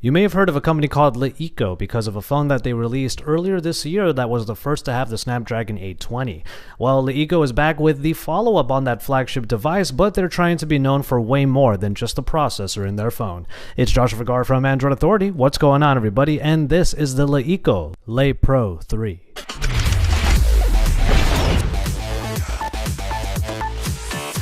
You may have heard of a company called LeEco because of a phone that they released earlier this year that was the first to have the Snapdragon 820. Well, LeEco is back with the follow-up on that flagship device, but they're trying to be known for way more than just the processor in their phone. It's Joshua Vergara from Android Authority. What's going on, everybody? And this is the LeEco Le Pro 3.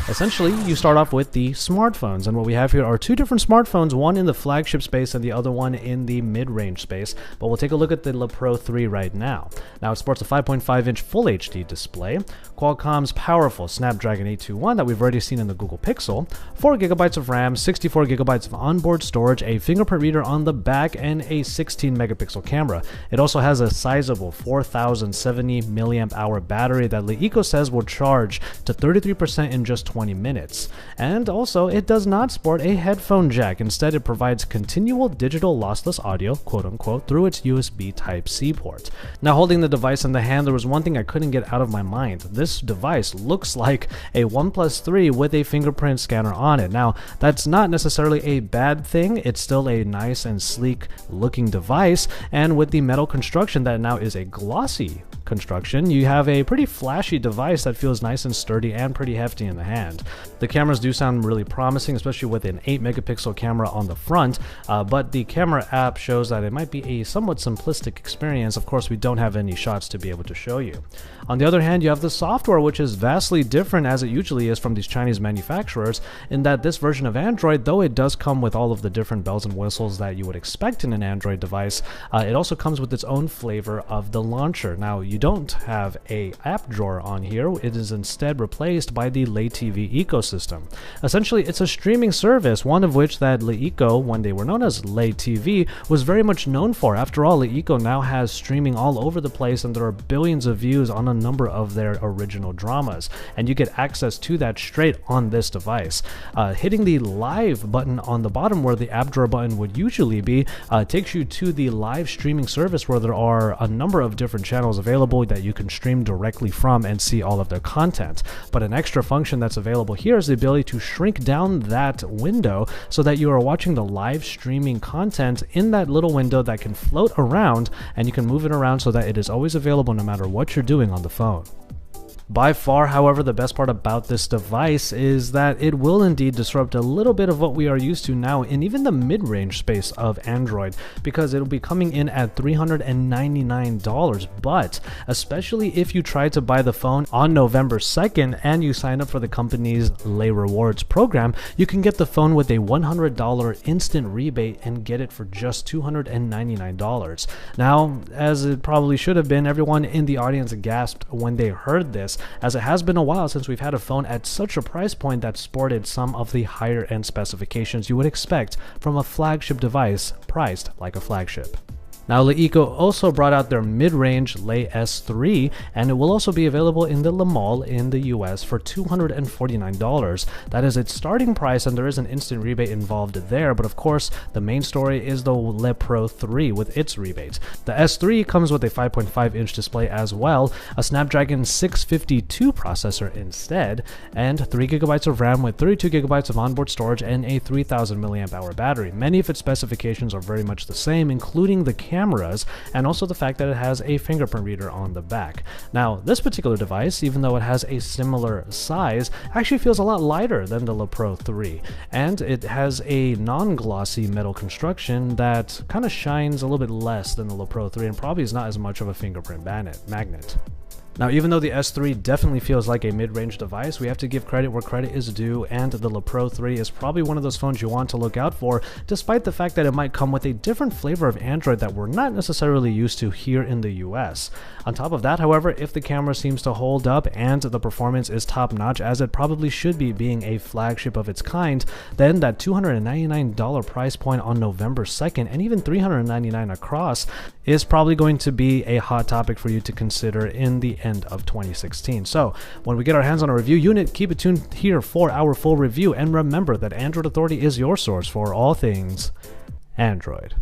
Essentially, you start off with the smartphones, and what we have here are two different smartphones, one in the flagship space and the other one in the mid-range space, but we'll take a look at the Le Pro 3 right now. Now, it sports a 5.5-inch Full HD display, Qualcomm's powerful Snapdragon 821 that we've already seen in the Google Pixel, 4GB of RAM, 64GB of onboard storage, a fingerprint reader on the back, and a 16-megapixel camera. It also has a sizable 4070 mAh battery that LeEco says will charge to 33% in just 20 minutes. And also, it does not sport a headphone jack. Instead, it provides continual digital lossless audio, quote-unquote, through its USB Type-C port. Now, holding the device in the hand, there was one thing I couldn't get out of my mind. This device looks like a OnePlus 3 with a fingerprint scanner on it. Now, that's not necessarily a bad thing. It's still a nice and sleek looking device, and with the metal construction that now is a glossy construction, you have a pretty flashy device that feels nice and sturdy and pretty hefty in the hand. The cameras do sound really promising, especially with an 8-megapixel camera on the front, but the camera app shows that it might be a somewhat simplistic experience. Of course, we don't have any shots to be able to show you. On the other hand, you have the software, which is vastly different, as it usually is from these Chinese manufacturers, in that this version of Android, though it does come with all of the different bells and whistles that you would expect in an Android device, it also comes with its own flavor of the launcher. Now, you don't have a app drawer on here. It is instead replaced by the LeTV ecosystem. Essentially, it's a streaming service, one of which that LeEco, when they were known as LeTV, was very much known for. After all, LeEco now has streaming all over the place, and there are billions of views on a number of their original dramas, and you get access to that straight on this device. Hitting the live button on the bottom where the app drawer button would usually be takes you to the live streaming service, where there are a number of different channels available that you can stream directly from and see all of their content. But an extra function that's available here is the ability to shrink down that window so that you are watching the live streaming content in that little window that can float around, and you can move it around so that it is always available no matter what you're doing on the phone. By far, however, the best part about this device is that it will indeed disrupt a little bit of what we are used to now in even the mid-range space of Android, because it'll be coming in at $399, but especially if you try to buy the phone on November 2nd and you sign up for the company's Le Rewards program, you can get the phone with a $100 instant rebate and get it for just $299. Now, as it probably should have been, everyone in the audience gasped when they heard this, as it has been a while since we've had a phone at such a price point that sported some of the higher end specifications you would expect from a flagship device priced like a flagship. Now, LeEco also brought out their mid-range Le S3, and it will also be available in the Le Mall in the US for $249. That is its starting price, and there is an instant rebate involved there, but of course, the main story is the Le Pro 3 with its rebate. The S3 comes with a 5.5-inch display as well, a Snapdragon 652 processor instead, and 3GB of RAM with 32GB of onboard storage and a 3000 mAh battery. Many of its specifications are very much the same, including the cameras, and also the fact that it has a fingerprint reader on the back. Now, this particular device, even though it has a similar size, actually feels a lot lighter than the Le Pro 3, and it has a non-glossy metal construction that kind of shines a little bit less than the Le Pro 3 and probably is not as much of a fingerprint magnet. Now, even though the S3 definitely feels like a mid-range device, we have to give credit where credit is due, and the Le Pro 3 is probably one of those phones you want to look out for, despite the fact that it might come with a different flavor of Android that we're not necessarily used to here in the US. On top of that, however, if the camera seems to hold up and the performance is top-notch, as it probably should be being a flagship of its kind, then that $299 price point on November 2nd, and even $399 across, is probably going to be a hot topic for you to consider in the end of 2016. So when we get our hands on a review unit, keep it tuned here for our full review, and remember that Android Authority is your source for all things Android.